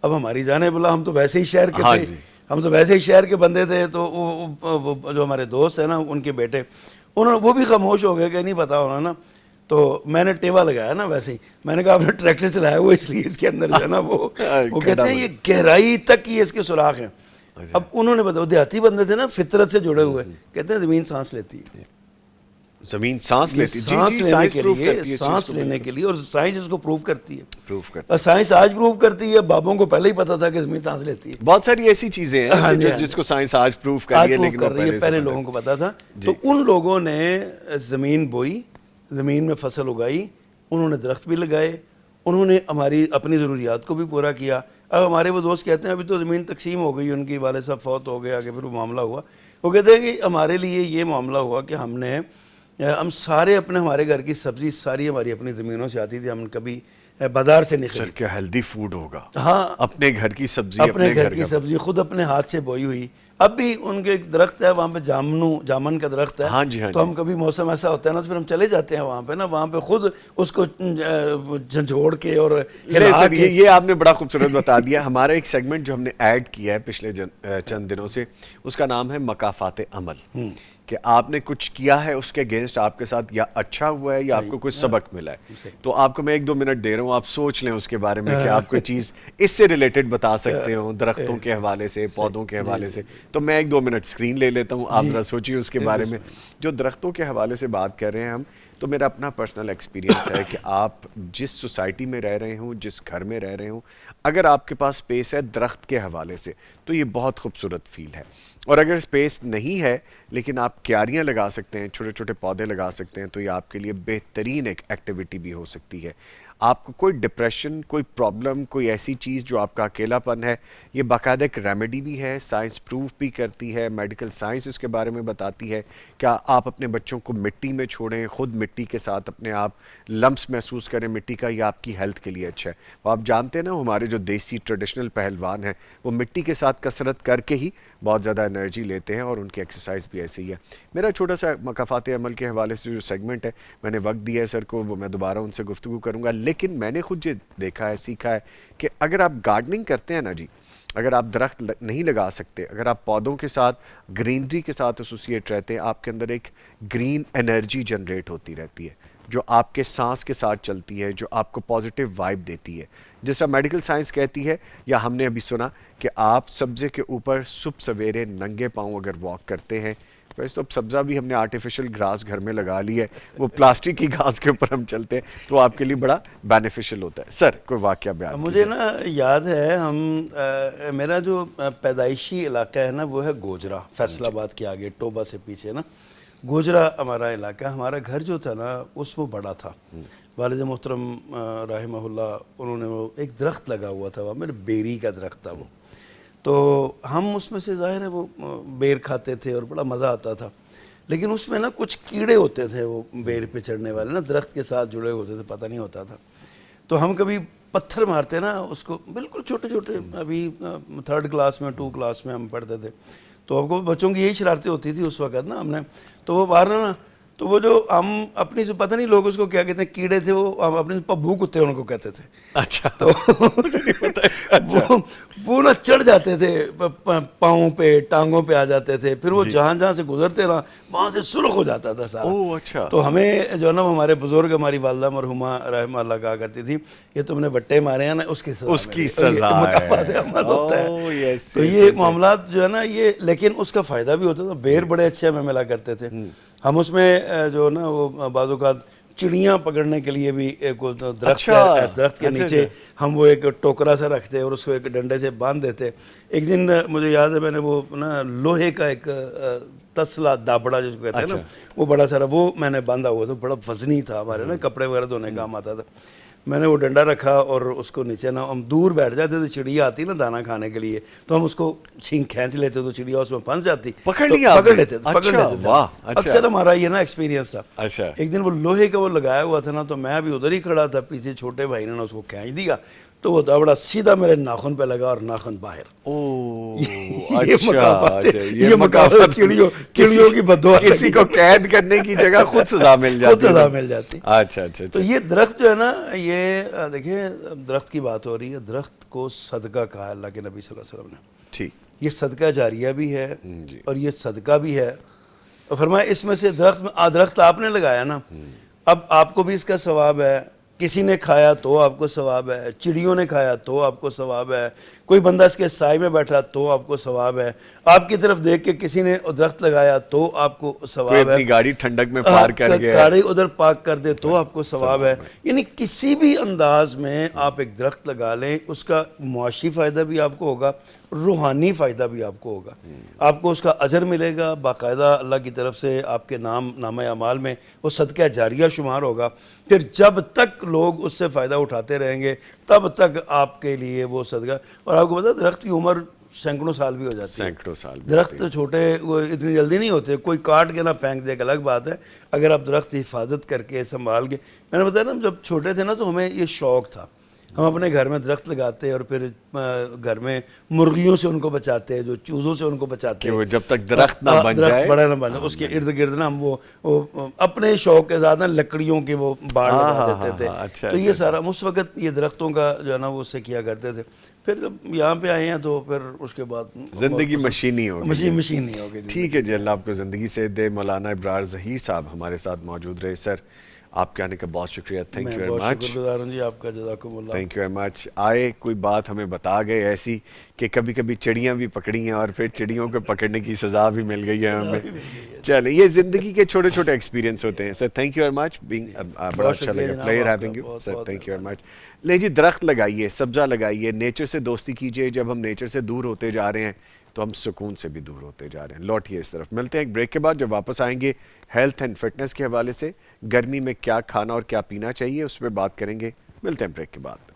اب ہماری جانے بولا ہم تو ویسے ہی شہر کے تھے، ہم تو ویسے ہی شہر کے بندے تھے. تو وہ جو ہمارے دوست ہیں نا، ان کے بیٹے، وہ بھی خاموش ہو گئے کہ نہیں پتا ہونا نا. تو میں نے ٹیوا لگایا نا، ویسے ہی میں نے کہا آپ نے ٹریکٹر چلایا ہوا اس لیے اس کے اندر جو ہے نا وہ کہتے ہیں یہ گہرائی تک ہی اس کے سوراخ ہیں. اب انہوں نے بتایا، دیہاتی بندے تھے نا، فطرت سے جڑے ہوئے، کہتے ہیں زمین سانس لیتی ہے، زمین سانس لیتی ہے، سانس لینے کے لیے، اور سائنس اس کو پروف کرتی ہے. اور سائنس آج پروف کرتی ہے، بابوں کو پہلے ہی پتا تھا کہ زمین سانس لیتی ہے. بہت ساری ایسی چیزیں ہیں جس کو سائنس آج پروف کر رہی ہے، پہلے لوگوں کو پتا تھا. تو ان لوگوں نے زمین بوئی، زمین میں فصل اگائی، انہوں نے درخت بھی لگائے، انہوں نے ہماری اپنی ضروریات کو بھی پورا کیا. اب ہمارے وہ دوست کہتے ہیں ابھی تو زمین تقسیم ہو گئی، ان کی والد صاحب فوت ہو گئے، آگے پھر وہ معاملہ ہوا. وہ کہتے ہیں کہ ہمارے لیے یہ معاملہ ہوا کہ ہم سارے ہمارے گھر کی سبزی ساری ہماری اپنی زمینوں سے آتی تھی، ہم کبھی بازار سے نہیں خریدتے. کیا ہیلدی فوڈ ہوگا. ہاں، اپنے گھر کی سبزی، اپنے گھر کی سبزی خود اپنے ہاتھ سے بوئی ہوئی. اب بھی ان کے ایک درخت ہے وہاں پہ، جامن کا درخت ہے. تو ہم کبھی موسم ایسا ہوتا ہے نا تو پھر ہم چلے جاتے ہیں وہاں پہ نا، وہاں پہ خود اس کو جھنجھوڑ کے اور ہلا کے. یہ آپ نے بڑا خوبصورت بتا دیا. ہمارا ایک سیگمنٹ جو ہم نے ایڈ کیا ہے پچھلے چند دنوں سے، اس کا نام ہے مکافات عمل، کہ آپ نے کچھ کیا ہے اس کے اگینسٹ آپ کے ساتھ یا اچھا ہوا ہے یا آپ کو کچھ سبق ملا ہے. تو آپ کو میں 1-2 منٹ دے رہا ہوں، آپ سوچ لیں اس کے بارے میں کہ آپ کوئی چیز اس سے ریلیٹڈ بتا سکتے ہو، درختوں کے حوالے سے، پودوں کے حوالے سے. تو میں 1-2 منٹ اسکرین لے لیتا ہوں، آپ ذرا سوچیے اس کے بارے میں. جو درختوں کے حوالے سے بات کر رہے ہیں ہم، تو میرا اپنا پرسنل ایکسپیرینس ہے کہ آپ جس سوسائٹی میں رہ رہے ہوں، جس گھر میں رہ رہے ہوں، اگر آپ کے پاس سپیس ہے درخت کے حوالے سے تو یہ بہت خوبصورت فیل ہے. اور اگر سپیس نہیں ہے لیکن آپ کیاریاں لگا سکتے ہیں، چھوٹے چھوٹے پودے لگا سکتے ہیں، تو یہ آپ کے لیے بہترین ایک ایکٹیویٹی بھی ہو سکتی ہے. آپ کو کوئی ڈپریشن، کوئی پرابلم، کوئی ایسی چیز جو آپ کا اکیلا پن ہے، یہ باقاعدہ ایک ریمیڈی بھی ہے، سائنس پروف بھی کرتی ہے، میڈیکل سائنس اس کے بارے میں بتاتی ہے. کیا آپ اپنے بچوں کو مٹی میں چھوڑیں، خود مٹی کے ساتھ اپنے آپ لمس محسوس کریں مٹی کا، یہ آپ کی ہیلتھ کے لیے اچھا ہے. وہ آپ جانتے ہیں نا، ہمارے جو دیسی ٹریڈیشنل پہلوان ہیں وہ مٹی کے ساتھ کسرت کر کے ہی بہت زیادہ انرجی لیتے ہیں، اور ان کی ایکسرسائز بھی ایسی ہی ہے. میرا چھوٹا سا مکافات عمل کے حوالے سے جو سیگمنٹ ہے، میں نے وقت دیا ہے سر کو، وہ میں دوبارہ ان سے گفتگو کروں گا. لیکن میں نے خود یہ دیکھا ہے، سیکھا ہے کہ اگر آپ گارڈننگ کرتے ہیں نا جی، اگر آپ درخت نہیں لگا سکتے، اگر آپ پودوں کے ساتھ، گرینری کے ساتھ ایسوسیٹ رہتے ہیں، آپ کے اندر ایک گرین انرجی جنریٹ ہوتی رہتی ہے جو آپ کے سانس کے ساتھ چلتی ہے، جو آپ کو پازیٹیو وائب دیتی ہے. جس طرح میڈیکل سائنس کہتی ہے، یا ہم نے ابھی سنا کہ آپ سبزے کے اوپر صبح سویرے ننگے پاؤں اگر واک کرتے ہیں، ویسے تو اب سبزہ بھی ہم نے آرٹیفیشل گھاس گھر میں لگا لی ہے، وہ پلاسٹک کی گھاس کے اوپر ہم چلتے ہیں، تو آپ کے لیے بڑا بینیفیشل ہوتا ہے. سر کوئی واقعہ بیان مجھے نا یاد ہے، میرا جو پیدائشی علاقہ ہے نا وہ ہے گوجرا، فیصل آباد کے آگے ٹوبہ سے پیچھے نا گوجرا ہمارا علاقہ. ہمارا گھر جو تھا نا اس میں بڑا تھا. والد محترم رحمہ اللہ، انہوں نے وہ ایک درخت لگا ہوا تھا، وہ میرے بیری کا درخت تھا وہ. تو ہم اس میں سے ظاہر ہے وہ بیر کھاتے تھے اور بڑا مزہ آتا تھا. لیکن اس میں نا کچھ کیڑے ہوتے تھے، وہ بیر پہ چڑھنے والے نا، درخت کے ساتھ جڑے ہوتے تھے، پتہ نہیں ہوتا تھا. تو ہم کبھی پتھر مارتے نا اس کو، بالکل چھوٹے چھوٹے، ابھی 3rd کلاس میں 2 کلاس میں ہم پڑھتے تھے. تو آپ کو بچوں کی یہی شرارتیں ہوتی تھی اس وقت نا، ہم نے تو وہ مارنا نا، تو وہ جو ہم اپنی سے پتہ نہیں لوگ اس کو کیا کہتے ہیں کیڑے تھے، وہ ہم اپنے پبھو کتے ان کو کہتے تھے. اچھا تو وہ نا چڑھ جاتے تھے پاؤں پہ، ٹانگوں پہ آ جاتے تھے، پھر وہ جہاں جہاں سے گزرتے رہا وہاں سے سرخ ہو جاتا تھا سارا. اچھا. تو ہمیں جو ہے نا ہمارے بزرگ، ہماری والدہ مرحومہ رحمہ اللہ کہا کرتی تھی یہ تم نے بٹے مارے ہیں نا اس کی سزا ہوتا ہے. تو یہ معاملات جو ہے نا یہ، لیکن اس کا فائدہ بھی ہوتا تھا. بیر بڑے اچھے ہمیں ملا کرتے تھے. ہم اس میں جو نا وہ بعض اوقات چڑیاں پکڑنے کے لیے بھی ایک درخت کے نیچے ہم وہ ایک ٹوکرا سا رکھتے اور اس کو ایک ڈنڈے سے باندھ دیتے. ایک دن مجھے یاد ہے میں نے وہ نا لوہے کا ایک تسلا دابڑا جس کو کہتے ہیں نا، وہ بڑا سارا وہ میں نے باندھا ہوا تھا، بڑا وزنی تھا، ہمارے نا کپڑے وغیرہ دھونے کام آتا تھا. میں نے وہ ڈنڈا رکھا اور اس کو نیچے نا ہم دور بیٹھ جاتے تھے، چڑیا آتی نا دانا کھانے کے لیے تو ہم اس کو چھینک کھینچ لیتے تو چڑیا اس میں پھنس جاتی، پکڑ لیتے تھے. اکثر ہمارا یہ نا ایکسپیرینس تھا. ایک دن وہ لوہے کا وہ لگایا ہوا تھا نا، تو میں بھی ادھر ہی کھڑا تھا، پیچھے چھوٹے بھائی نے اس کو کھینچ دیا تو وہ دابڑا سیدھا میرے ناخن پہ لگا اور ناخن باہر. یہ مقافت چڑیوں کی بددعا، کسی کو قید کرنے کی جگہ خود سزا مل جاتی. اچھا. تو یہ درخت جو ہے نا، یہ دیکھیں درخت کی بات ہو رہی ہے، درخت کو صدقہ کہا اللہ کے نبی صلی اللہ علیہ وسلم نے. ٹھیک. یہ صدقہ جاریہ بھی ہے اور یہ صدقہ بھی ہے. فرمایا اس میں سے درخت آپ نے لگایا نا، اب آپ کو بھی اس کا ثواب ہے. کسی نے کھایا تو آپ کو ثواب ہے، چڑیوں نے کھایا تو آپ کو ثواب ہے، کوئی بندہ اس کے سائے میں بیٹھا تو آپ کو ثواب ہے، آپ کی طرف دیکھ کے کسی نے درخت لگایا تو آپ کو ثواب ہے، اپنی گاڑی ٹھنڈک میں پارک کر گیا، گاڑی ادھر پارک کر دے تو آپ کو ثواب ہے. یعنی کسی بھی انداز میں آپ ایک درخت لگا لیں، اس کا معاشی فائدہ بھی آپ کو ہوگا، روحانی فائدہ بھی آپ کو ہوگا. آپ کو اس کا اجر ملے گا باقاعدہ اللہ کی طرف سے، آپ کے نامہ اعمال میں وہ صدقہ جاریہ شمار ہوگا. پھر جب تک لوگ اس سے فائدہ اٹھاتے رہیں گے تب تک آپ کے لیے وہ صدقہ. اور آپ کو پتہ درخت کی عمر سینکڑوں سال بھی ہو جاتی ہے. درخت چھوٹے وہ اتنی جلدی نہیں ہوتے، کوئی کاٹ کے نہ پھینک دے، ایک الگ بات ہے. اگر آپ درخت حفاظت کر کے سنبھال کے، میں نے بتایا نا جب چھوٹے تھے نا تو ہمیں یہ شوق تھا، ہم اپنے گھر میں درخت لگاتے اور پھر گھر میں مرغیوں سے ان کو بچاتے، جو چوزوں سے ان کو بچاتے، کہ وہ جب تک درخت نہ بن جائے، درخت بڑا نہ بن جائے، اس کے ارد گرد نا ہم وہ اپنے شوق کے ساتھ نا لکڑیوں کے وہ باڑ لگا دیتے تھے. تو یہ سارا اس وقت یہ درختوں کا جو ہے نا وہ اس سے کیا کرتے تھے. پھر جب یہاں پہ آئے ہیں تو پھر اس کے بعد زندگی مشینی ہو گئی. مشین نہیں ہو گئی. ٹھیک ہے جی، اللہ آپ کو زندگی سے دے. مولانا ابرار ظہیر صاحب ہمارے ساتھ موجود رہے. سر آپ کے آنے کا بہت شکریہ. Thank you very much. شکر گزار ہوں جی آپ کا، جزاکم اللہ. Thank you very much. آئے کوئی بات ہمیں بتا گئے ایسی کہ کبھی کبھی چڑیاں بھی پکڑی ہیں اور پھر چڑیوں کو پکڑنے کی سزا بھی مل گئی ہے ہمیں. چلیں یہ زندگی کے چھوٹے چھوٹے ایکسپیرینس ہوتے ہیں. سر تھینک یو ویری مچ. بڑا اچھا لگا player having you sir. Thank you very مچ. لے جی درخت لگائیے، سبزہ لگائیے، نیچر سے دوستی کیجیے. جب ہم نیچر سے دور ہوتے جا رہے ہیں تو ہم سکون سے بھی دور ہوتے جا رہے ہیں. لوٹیے اس طرف. ملتے ہیں ایک بریک کے بعد. جب واپس آئیں گے ہیلتھ اینڈ فٹنس کے حوالے سے گرمی میں کیا کھانا اور کیا پینا چاہیے اس پہ بات کریں گے. ملتے ہیں بریک کے بعد.